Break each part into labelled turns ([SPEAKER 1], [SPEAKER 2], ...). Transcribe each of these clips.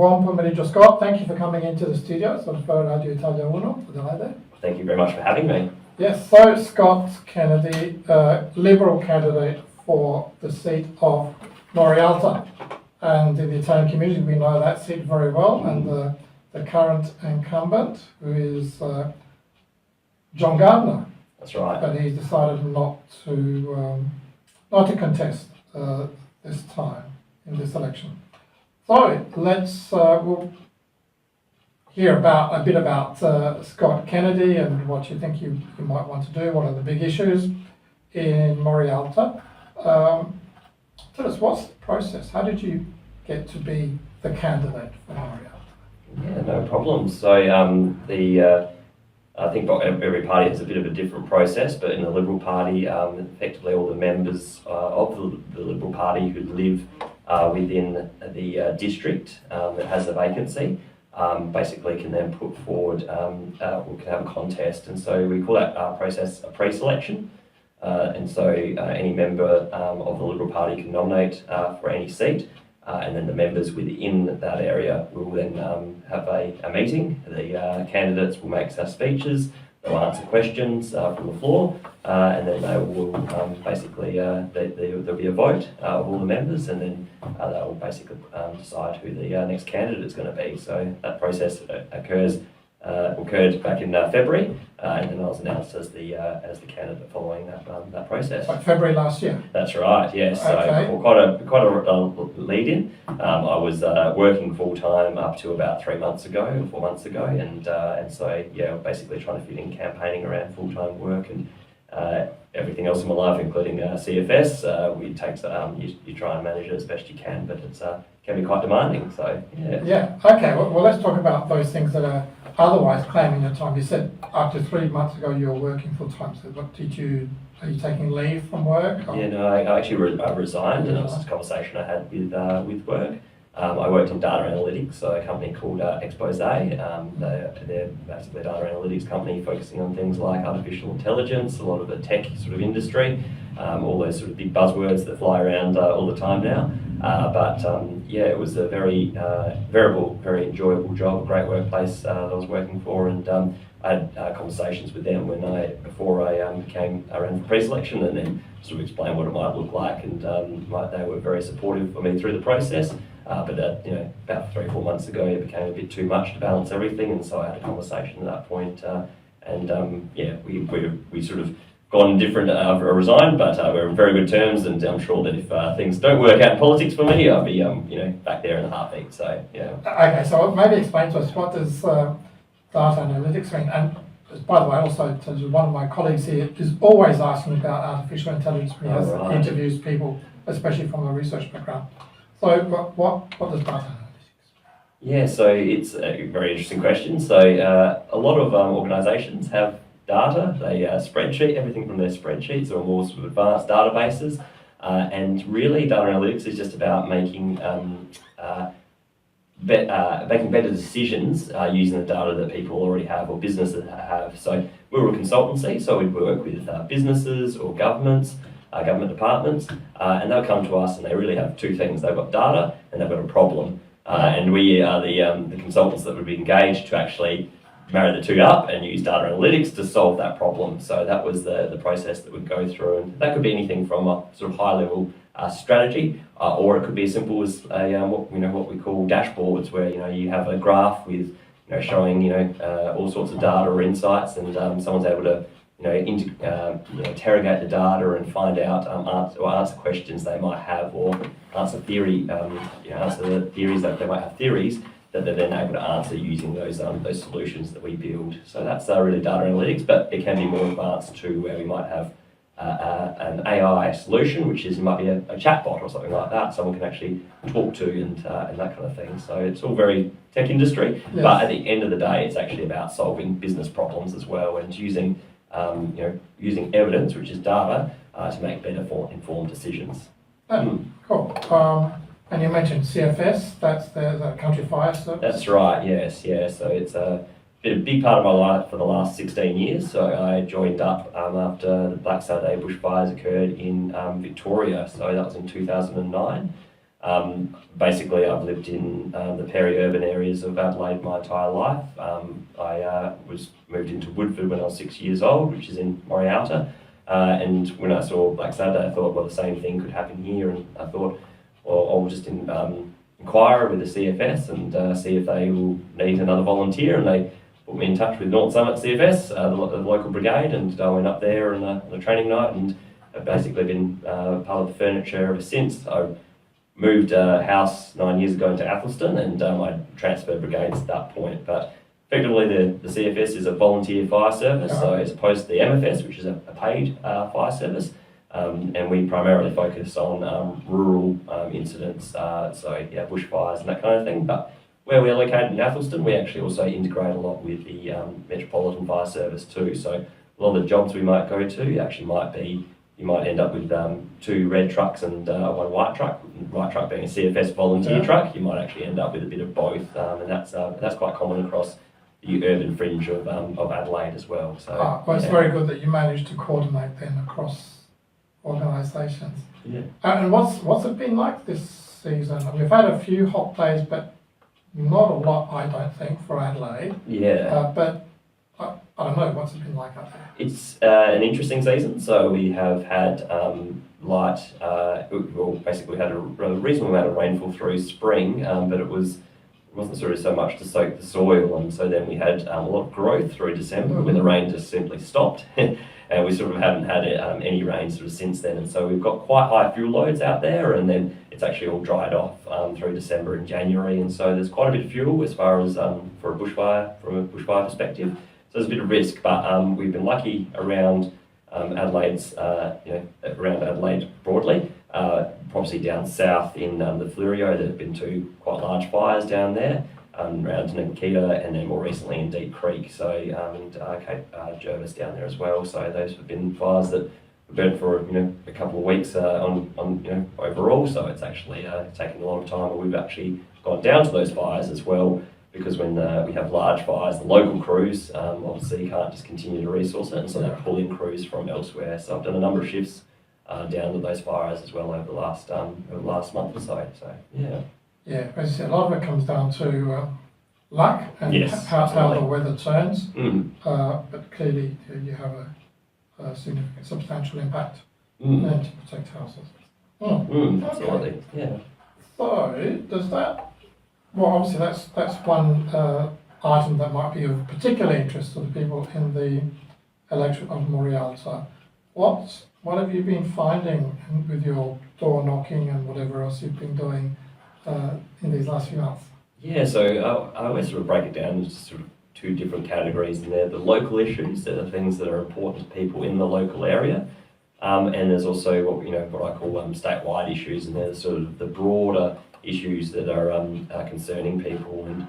[SPEAKER 1] Buon pomeriggio, Scott. Thank you for coming into the studio. Sono Radio Italia 1 for the night there.
[SPEAKER 2] Thank you very much for having me.
[SPEAKER 1] Yes, so Scott Kennedy, Liberal candidate for the seat of Morialta. And in the Italian community, we know that seat very well. And the current incumbent, who is John Gardner.
[SPEAKER 2] That's right.
[SPEAKER 1] But he's decided not to contest this time in this election. So let's we'll hear a bit about Scott Kennedy and what you think you might want to do. What are the big issues in Morialta? Tell us, what's the process? How did you get to be the candidate for Morialta?
[SPEAKER 2] Yeah, no problem. So I think every party has a bit of a different process, but in the Liberal Party, effectively all the members of the Liberal Party who live within the district that has a vacancy basically can then put forward, or can have a contest, and so we call that process a pre-selection. And so any member of the Liberal Party can nominate for any seat, and then the members within that area will then have a meeting. The candidates will make speeches, they'll answer questions from the floor, and then they will basically, there'll be a vote of all the members, and then they'll basically decide who the next candidate is going to be. So that process occurred back in February, and then I was announced as the candidate following that process.
[SPEAKER 1] Like February last year?
[SPEAKER 2] That's right, yes.
[SPEAKER 1] Okay.
[SPEAKER 2] So for quite a lead-in. I was working full-time up to about 4 months ago, and so, yeah, basically trying to fit in campaigning around full-time work and everything else in my life, including CFS. You try and manage it as best you can, but it can be quite demanding, so, yeah.
[SPEAKER 1] Yeah, okay, well let's talk about those things that are otherwise claiming your time. You said up to 3 months ago you were working full time, so are you taking leave from work? Or?
[SPEAKER 2] Yeah, no, I actually resigned, and it was a conversation I had with work. I worked in data analytics, so a company called Expose. They're basically a data analytics company focusing on things like artificial intelligence, a lot of the tech sort of industry, all those sort of big buzzwords that fly around all the time now. Yeah, it was a very variable, very enjoyable job, a great workplace that I was working for, and I had conversations with them before I ran for pre-selection, and then sort of explained what it might look like, and they were very supportive of me through the process. But about 3 or 4 months ago, it became a bit too much to balance everything, and so I had a conversation at that point, and we sort of gone different, resigned, but we're in very good terms, and I'm sure that if things don't work out in politics for me, I'll be back there in a heartbeat. So yeah.
[SPEAKER 1] Okay, so maybe explain to us, what does data analytics mean? And by the way, also one of my colleagues here is always asking about artificial intelligence when he interviews people, especially from a research background. So what does data analytics?
[SPEAKER 2] Yeah, so it's a very interesting question. So a lot of organisations have data. They spreadsheet everything from their spreadsheets or more sort of advanced databases, and really data analytics is just about making better decisions using the data that people already have or businesses have. So we're a consultancy, so we work with businesses or government departments, and they'll come to us and they really have 2 things. They've got data and they've got a problem, and we are the consultants that would be engaged to actually marry the 2 up and use data analytics to solve that problem. So that was the process that we'd go through, and that could be anything from a sort of high-level strategy, or it could be as simple as what we call dashboards, where you have a graph with showing all sorts of data or insights, and someone's able to interrogate the data and find out answer questions they might have, or answer theories that they might have theories that they're then able to answer using those solutions that we build. So that's really data analytics, but it can be more advanced too, where we might have an AI solution, which might be a chatbot or something like that, someone can actually talk to and that kind of thing. So it's all very tech industry, yes. But at the end of the day, it's actually about solving business problems as well, and using evidence, which is data, to make better informed decisions.
[SPEAKER 1] Cool. And you mentioned CFS, that's the Country Fire Service?
[SPEAKER 2] That's right, yes, yeah. So it's been a big part of my life for the last 16 years. So I joined up after the Black Saturday bushfires occurred in Victoria. So that was in 2009. Basically, I've lived in the peri-urban areas of Adelaide my entire life. I was moved into Woodford when I was 6 years old, which is in Morialta. And when I saw Black Saturday, I thought, well, the same thing could happen here. And I thought, well, I'll just inquire with the CFS and see if they will need another volunteer. And they put me in touch with North Summit CFS, the local brigade, and I went up there on a training night, and I've basically been part of the furniture ever since. I moved house 9 years ago into Athelston, and I transferred brigades at that point. But effectively, the CFS is a volunteer fire service, so as opposed to the MFS, which is a paid fire service. And we primarily focus on rural incidents, so yeah, bushfires and that kind of thing. But where we're located in Athelston, we actually also integrate a lot with the Metropolitan Fire Service too. So a lot of the jobs we might go to actually might be, you might end up with 2 red trucks and 1 white truck. White truck being a CFS volunteer truck, you might actually end up with a bit of both, and that's quite common across the urban fringe of Adelaide as well. So
[SPEAKER 1] well, it's very good that you managed to coordinate then across organisations.
[SPEAKER 2] Yeah.
[SPEAKER 1] And what's it been like this season? We've had a few hot days, but not a lot, I don't think, for Adelaide.
[SPEAKER 2] Yeah.
[SPEAKER 1] But I don't know, what's it been like up there?
[SPEAKER 2] It's an interesting season. So we have had light, well, basically had a reasonable amount of rainfall through spring, but it wasn't sort of so much to soak the soil, and so then we had a lot of growth through December when the rain just simply stopped. And we sort of haven't had any rain sort of since then, and so we've got quite high fuel loads out there, and then it's actually all dried off through December and January, and so there's quite a bit of fuel as far as for a bushfire, from a bushfire perspective. So there's a bit of risk, but we've been lucky around Around Adelaide broadly. Obviously down south in the Fleurieu, there have been 2 quite large fires down there. Around Nikita, and then more recently in Deep Creek, so and Cape Jervis down there as well. So those have been fires that have burned for a couple of weeks on overall. So it's actually taken a long time. But we've actually gone down to those fires as well, because when we have large fires, the local crews obviously can't just continue to resource it, and so they pull in crews from elsewhere. So I've done a number of shifts down to those fires as well over the last month or so. So yeah.
[SPEAKER 1] Yeah, as you said, a lot of it comes down to luck and how the weather turns. But clearly, you have a significant, substantial impact to protect houses.
[SPEAKER 2] Absolutely, yeah.
[SPEAKER 1] So, does that? Well, obviously, that's one item that might be of particular interest to the people in the electorate of Morialta. What have you been finding with your door knocking and whatever else you've been doing in these last few months?
[SPEAKER 2] Yeah, so I always sort of break it down into sort of 2 different categories, and they're the local issues, that are things that are important to people in the local area, and there's also what I call statewide issues, and they're sort of the broader issues that are concerning people. And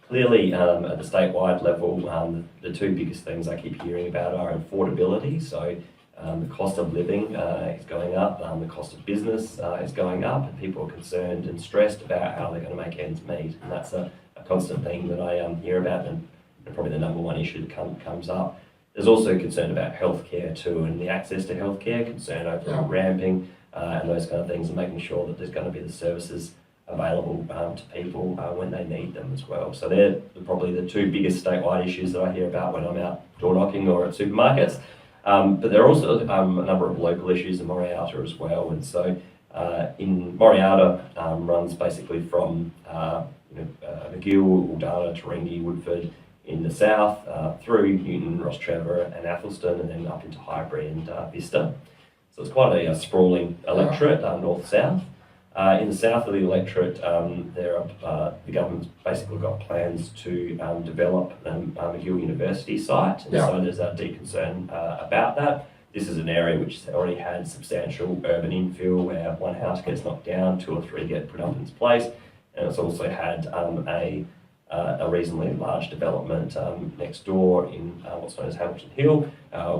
[SPEAKER 2] clearly, at the statewide level, the 2 biggest things I keep hearing about are affordability. So the cost of living is going up, the cost of business is going up, and people are concerned and stressed about how they're going to make ends meet. And that's a constant thing that I hear about, and probably the number 1 issue that comes up. There's also concern about healthcare too, and the access to healthcare, concern over ramping and those kind of things, and making sure that there's going to be the services available to people when they need them as well. So they're probably the 2 biggest statewide issues that I hear about when I'm out door knocking or at supermarkets. But there are also a number of local issues in Morialta as well, and so in Morialta runs basically from McGill, Uldana, Taringi, Woodford in the south, through Newton, Rostrevor and Athelston, and then up into Highbury and Vista. So it's quite a sprawling electorate, north-south. In the south of the electorate, the government's basically got plans to develop McGill University site, and so there's a deep concern about that. This is an area which has already had substantial urban infill, where 1 house gets knocked down, 2 or 3 get put up in its place, and it's also had a reasonably large development next door in what's known as Hamilton Hill,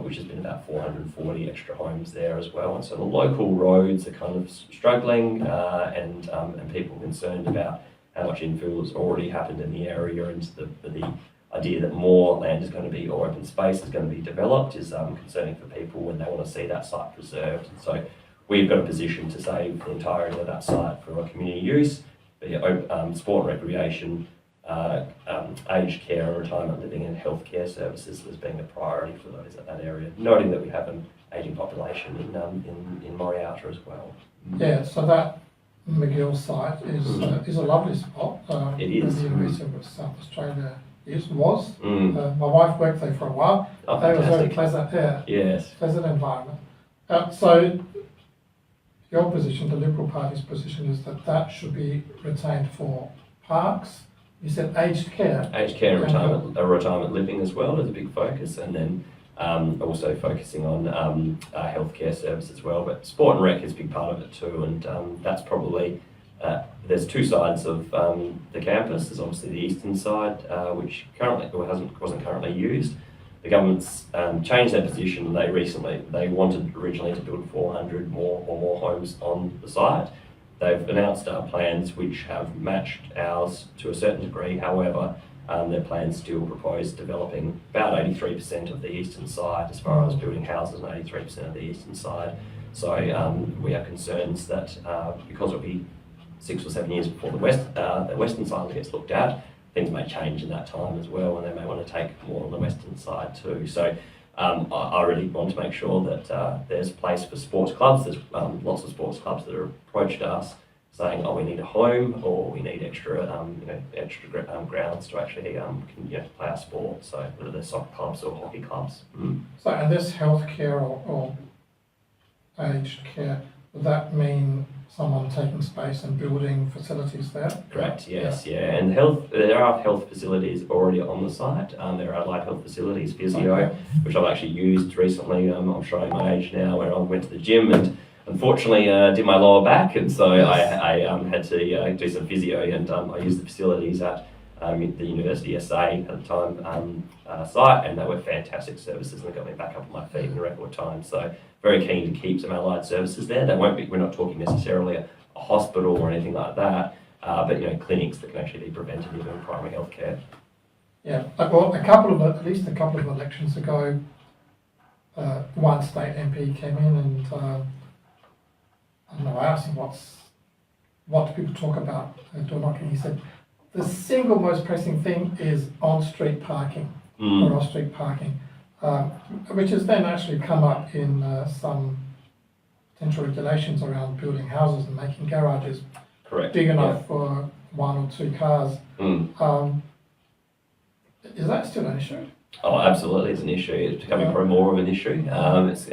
[SPEAKER 2] which has been about 440 extra homes there as well. And so the local roads are kind of struggling, and people are concerned about how much infill has already happened in the area, and the idea that more land is going to be, or open space is going to be developed, is concerning for people when they want to see that site preserved. And so we've got a position to save the entirety of that site for our community use, be it sport and recreation, aged care and retirement living and healthcare services as being a priority for those at that area, noting that we have an ageing population in Morialta as well.
[SPEAKER 1] Yeah, so that McGill site is a lovely spot.
[SPEAKER 2] It is.
[SPEAKER 1] The University of South Australia was.
[SPEAKER 2] Mm.
[SPEAKER 1] My wife worked there for a while.
[SPEAKER 2] Oh,
[SPEAKER 1] They was very
[SPEAKER 2] fantastic.
[SPEAKER 1] pleasant, yeah.
[SPEAKER 2] Yes.
[SPEAKER 1] Pleasant environment. So your position, the Liberal Party's position, is that that should be retained for parks. You said aged care.
[SPEAKER 2] Aged care and retirement living as well is a big focus, and then also focusing on healthcare service as well. But sport and rec is a big part of it too, and that's probably there's two sides of the campus. There's obviously the eastern side, which currently wasn't currently used. The government's changed their position. They wanted originally to build 400 more homes on the site. They've announced plans which have matched ours to a certain degree. However, their plans still propose developing about 83% of the eastern side as far as building houses and 83% of the eastern side. So we have concerns that because it'll be 6 or 7 years before the western side gets looked at, things may change in that time as well, and they may want to take more on the western side too. So I really want to make sure that there's place for sports clubs. There's lots of sports clubs that have approached us saying, "Oh, we need a home, or we need extra grounds to actually play our sport." So whether they're soccer clubs or hockey clubs. Mm.
[SPEAKER 1] So, and this healthcare or aged care, would that mean someone taking space and building facilities there?
[SPEAKER 2] Correct, yes, yeah. And there are health facilities already on the site. There are light health facilities, physio,
[SPEAKER 1] Okay.
[SPEAKER 2] which I've actually used recently. I'm showing my age now, where I went to the gym and unfortunately did my lower back, and so I had to do some physio, and I used the facilities at the University SA at the time site, and they were fantastic services, and they got me back up on my feet in a record time. So very keen to keep some allied services there. We're not talking necessarily a hospital or anything like that, but clinics that can actually be preventative and primary health care.
[SPEAKER 1] Yeah, well, at least a couple of elections ago, one state MP came in and I don't know, I asked him what do people talk about door knocking. He said the single most pressing thing is on-street parking or off-street parking, which has then actually come up in some potential regulations around building houses and making garages
[SPEAKER 2] Correct.
[SPEAKER 1] big enough for 1 or 2 cars. Is that still an issue?
[SPEAKER 2] Oh, absolutely, it's an issue. It's becoming probably more of an issue, it's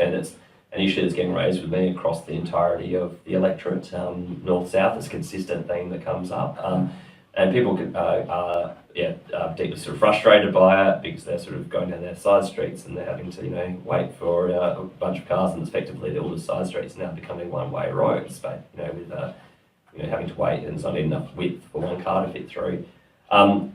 [SPEAKER 2] an issue that's getting raised with me across the entirety of the electorate, north-south. It's a consistent theme that comes up, and people are deeply sort of frustrated by it because they're sort of going down their side streets and they're having to wait for a bunch of cars, and effectively all the side streets are now becoming one-way roads, but with having to wait, and there's not enough width for one car to fit through.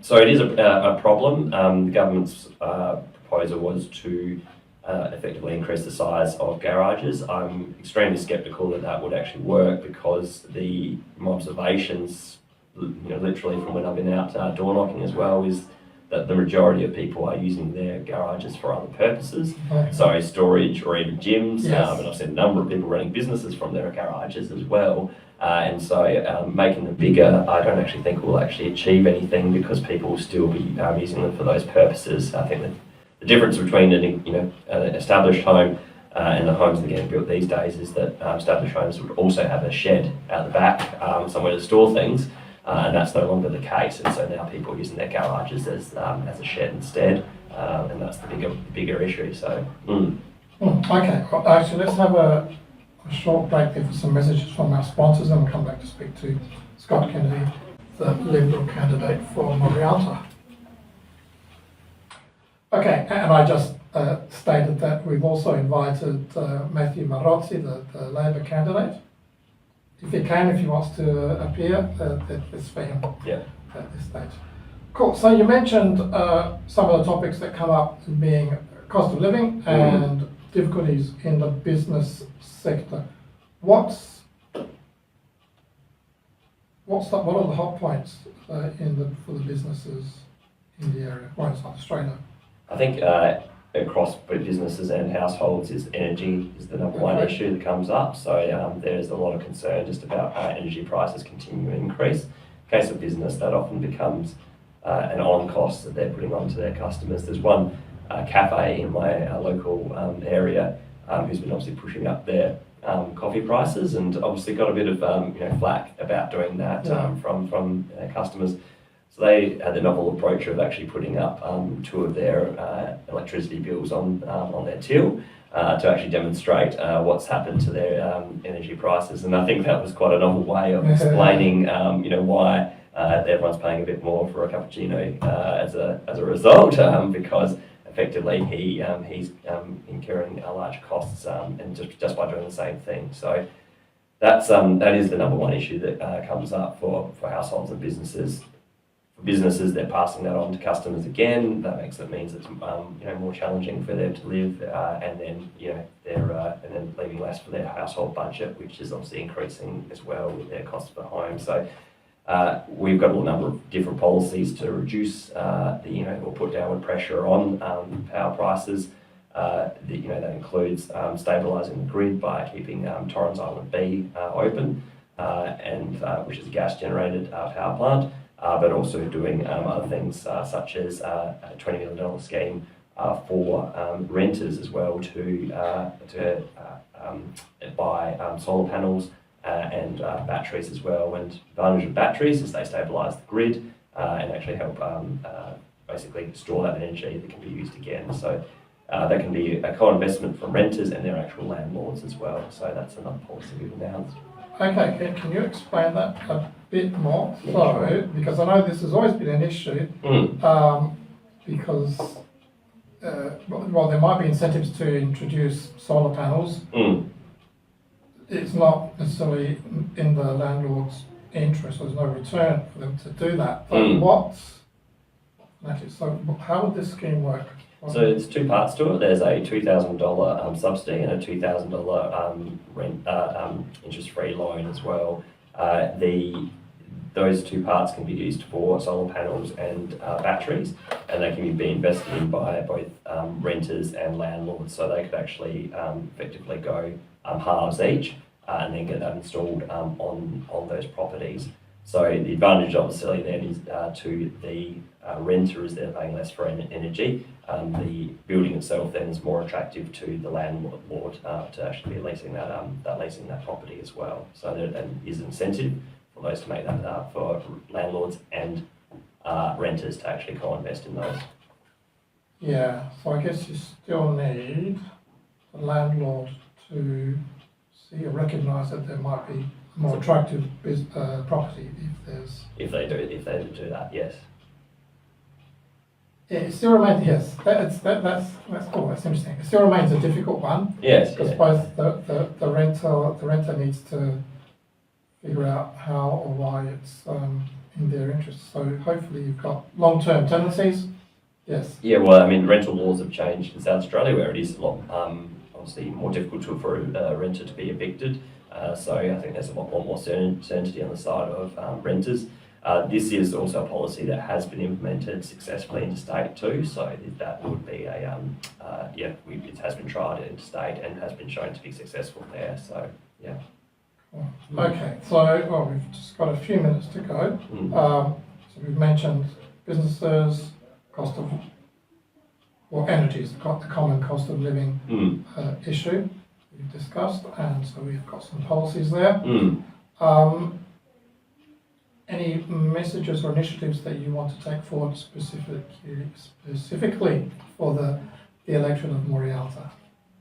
[SPEAKER 2] So it is a problem. The government's proposal was to effectively increase the size of garages. I'm extremely sceptical that would actually work because my observations, literally from when I've been out door knocking as well, is that the majority of people are using their garages for other purposes, so storage or even gyms.
[SPEAKER 1] Yes.
[SPEAKER 2] And I've seen a number of people running businesses from their garages as well. And so making them bigger, I don't actually think will actually achieve anything because people will still be using them for those purposes. I think that the difference between an established home and the homes that are getting built these days is that established homes would also have a shed out the back, somewhere to store things, and that's no longer the case. And so now people are using their garages as a shed instead, and that's the bigger issue. So.
[SPEAKER 1] Okay, well, actually let's have a short break there for some messages from our sponsors, and we'll come back to speak to Scott Kennedy, the Liberal candidate for Morialta. Okay, and I just stated that we've also invited Matthew Marozzi, the Labor candidate. If he wants to appear, it's for him at this stage. Cool, so you mentioned some of the topics that come up being cost of living and difficulties in the business sector. What are the hot points for the businesses in the area, or in South Australia?
[SPEAKER 2] I think across both businesses and households is energy is the number one
[SPEAKER 1] Okay.
[SPEAKER 2] issue that comes up. So there's a lot of concern just about energy prices continuing to increase. In case of business, that often becomes an on cost that they're putting onto their customers. There's one cafe in my local area who's been obviously pushing up their coffee prices, and obviously got a bit of flack about doing that from customers. So they had the novel approach of actually putting up two of their electricity bills on their till to actually demonstrate what's happened to their energy prices. And I think that was quite a novel way of explaining why everyone's paying a bit more for a cappuccino as a result, because effectively he's incurring large costs and just by doing the same thing. So that is the number one issue that comes up for households and businesses. For businesses, they're passing that on to customers again. That means it's more challenging for them to live, and then and then leaving less for their household budget, which is obviously increasing as well with their cost per home. So we've got a number of different policies to reduce or put downward pressure on power prices. That includes stabilising the grid by keeping Torrens Island B open, and which is a gas-generated power plant. But also doing other things such as a $20 million scheme for renters as well to buy solar panels and batteries as well. And the advantage of batteries is they stabilise the grid and actually help basically store that energy that can be used again. So that can be a co-investment from renters and their actual landlords as well. So that's another policy we've announced.
[SPEAKER 1] Okay, can you explain that a bit more?
[SPEAKER 2] Yeah,
[SPEAKER 1] So,
[SPEAKER 2] sure.
[SPEAKER 1] because I know this has always been an issue, because, there might be incentives to introduce solar panels. It's not necessarily in the landlord's interest, there's no return for them to do that. So how would this scheme work?
[SPEAKER 2] So it's two parts to it. There's a $2,000 subsidy and a $2,000 interest-free loan as well. Those two parts can be used for solar panels and batteries, and they can be invested in by both renters and landlords. So they could actually effectively go halves each and then get that installed on those properties. So the advantage obviously then is to the renter is they're paying less for energy. The building itself then is more attractive to the landlord to actually be leasing that property as well. So there is incentive for those to make that for landlords and renters to actually co-invest in those.
[SPEAKER 1] Yeah, so I guess you still need the landlord to see or recognise that there might be a more attractive property
[SPEAKER 2] if they do that, yes.
[SPEAKER 1] Yeah, it still remains, yes, that's cool, that's interesting. It still remains a difficult one.
[SPEAKER 2] Yes.
[SPEAKER 1] Because both the renter needs to figure out how or why it's in their interest. So hopefully you've got long-term tenancies. Yes.
[SPEAKER 2] Yeah, well, I mean, rental laws have changed in South Australia where it is a lot, obviously more difficult for a renter to be evicted. So I think there's a lot more certainty on the side of renters. This is also a policy that has been implemented successfully interstate too, so that would be it has been tried interstate and has been shown to be successful there, so yeah.
[SPEAKER 1] Okay, so we've just got a few minutes to go. So we've mentioned businesses, energy is the common cost of living issue we've discussed, and so we've got some policies there. Any messages or initiatives that you want to take forward specifically for the electorate of Morialta?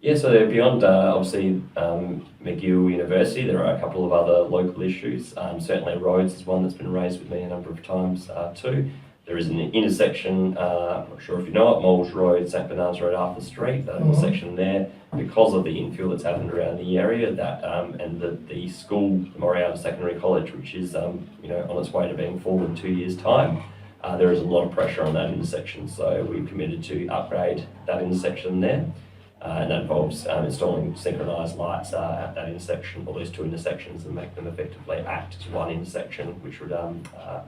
[SPEAKER 2] Yeah, so beyond obviously McGill University, there are a couple of other local issues. Certainly roads is one that's been raised with me a number of times too. There is an intersection, I'm not sure if you know it, Moles Road, St Bernard's Road, Arthur Street, that intersection there, because of the infill that's happened around the area, that and the school, the Morialta Secondary College, which is on its way to being full in 2 years' time, there is a lot of pressure on that intersection. So we've committed to upgrade that intersection there. And that involves installing synchronised lights at that intersection, or those two intersections, and make them effectively act as one intersection, which would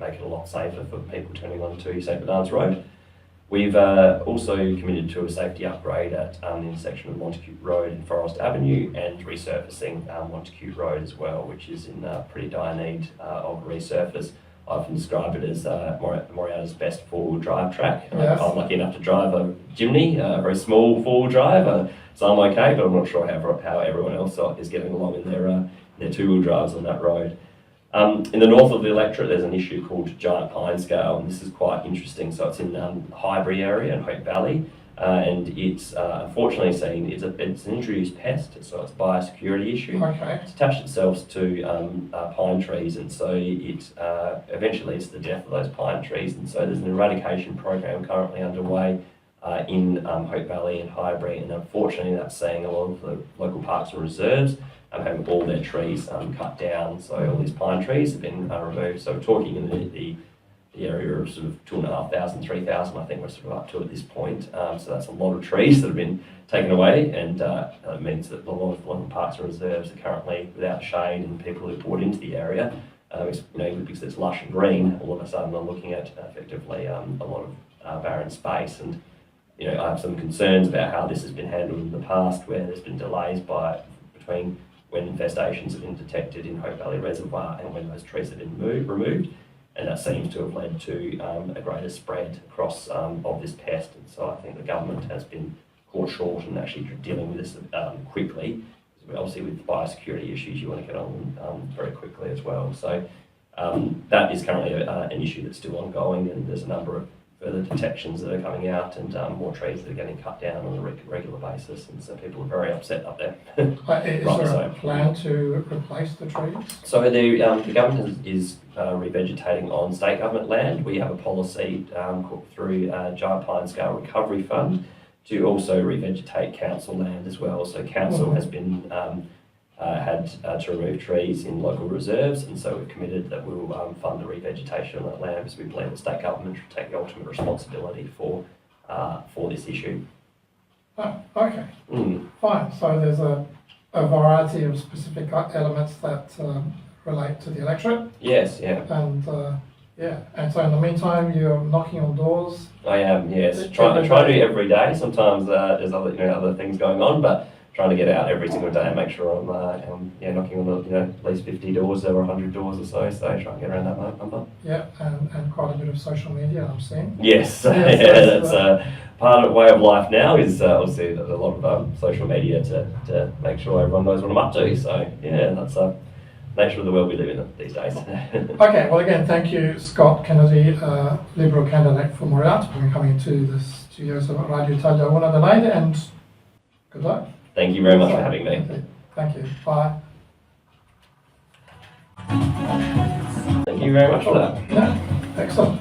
[SPEAKER 2] make it a lot safer for people turning onto St Bernard's Road. We've also committed to a safety upgrade at the intersection of Montacute Road and Forest Avenue, and resurfacing Montacute Road as well, which is in pretty dire need of resurface. I often describe it as Morialta's best four-wheel drive track.
[SPEAKER 1] Yes.
[SPEAKER 2] I'm lucky enough to drive a Jimny, a very small four-wheel drive, so I'm okay, but I'm not sure how everyone else is getting along in their two-wheel drives on that road. In the north of the electorate, there's an issue called Giant Pine Scale, and this is quite interesting. So it's in Highbury area and Hope Valley, and it's unfortunately seen it's an introduced pest, so it's a biosecurity issue.
[SPEAKER 1] Okay.
[SPEAKER 2] It's attached itself to pine trees, and so it eventually leads to the death of those pine trees. And so there's an eradication program currently underway in Hope Valley and Highbury, and unfortunately that's seeing a lot of the local parks and reserves having all their trees cut down. So all these pine trees have been removed. So we're talking in the area of sort of 2,500, 3,000, I think we're sort of up to at this point. So that's a lot of trees that have been taken away, and it means that a lot of local parks and reserves are currently without shade, and people who brought into the area, because it's lush and green, all of a sudden are looking at effectively a lot of barren space. And I have some concerns about how this has been handled in the past, where there's been delays between when infestations have been detected in Hope Valley Reservoir and when those trees have been removed, and that seems to have led to a greater spread across of this pest. And so I think the government has been caught short in actually dealing with this quickly. Obviously, with biosecurity issues, you want to get on very quickly as well. So that is currently an issue that's still ongoing, and there's a number of further detections that are coming out, and more trees that are getting cut down on a regular basis, and so people are very upset up there.
[SPEAKER 1] Is there a plan to replace the trees?
[SPEAKER 2] So the government is revegetating on state government land. We have a policy through Giant Pine Scale Recovery Fund to also revegetate council land as well. So council has been had to remove trees in local reserves, and so we've committed that we'll fund the revegetation of that land, because we believe the state government should take the ultimate responsibility for this issue.
[SPEAKER 1] Oh, okay. Fine. So there's a variety of specific elements that relate to the electorate.
[SPEAKER 2] Yes, yeah.
[SPEAKER 1] And and so in the meantime, you're knocking on doors.
[SPEAKER 2] I am, yes. I try to do it every day. Sometimes there's other things going on, but trying to get out every single day and make sure I'm knocking on at least 50 doors or 100 doors or so. So try and get around that number.
[SPEAKER 1] Yeah, and quite a bit of social media, I'm seeing.
[SPEAKER 2] Yes, that's part of way of life now. Is obviously there's a lot of social media to make sure everyone knows what I'm up to. So yeah, that's nature of the world we live in these days.
[SPEAKER 1] Okay, well again, thank you, Scott Kennedy, Liberal candidate for Morialta, for coming to the studios of Radio Talia One Adelaide, and good luck.
[SPEAKER 2] Thank you very much for having me.
[SPEAKER 1] Thank you. Bye.
[SPEAKER 2] Thank you very much for that.
[SPEAKER 1] Yeah, excellent.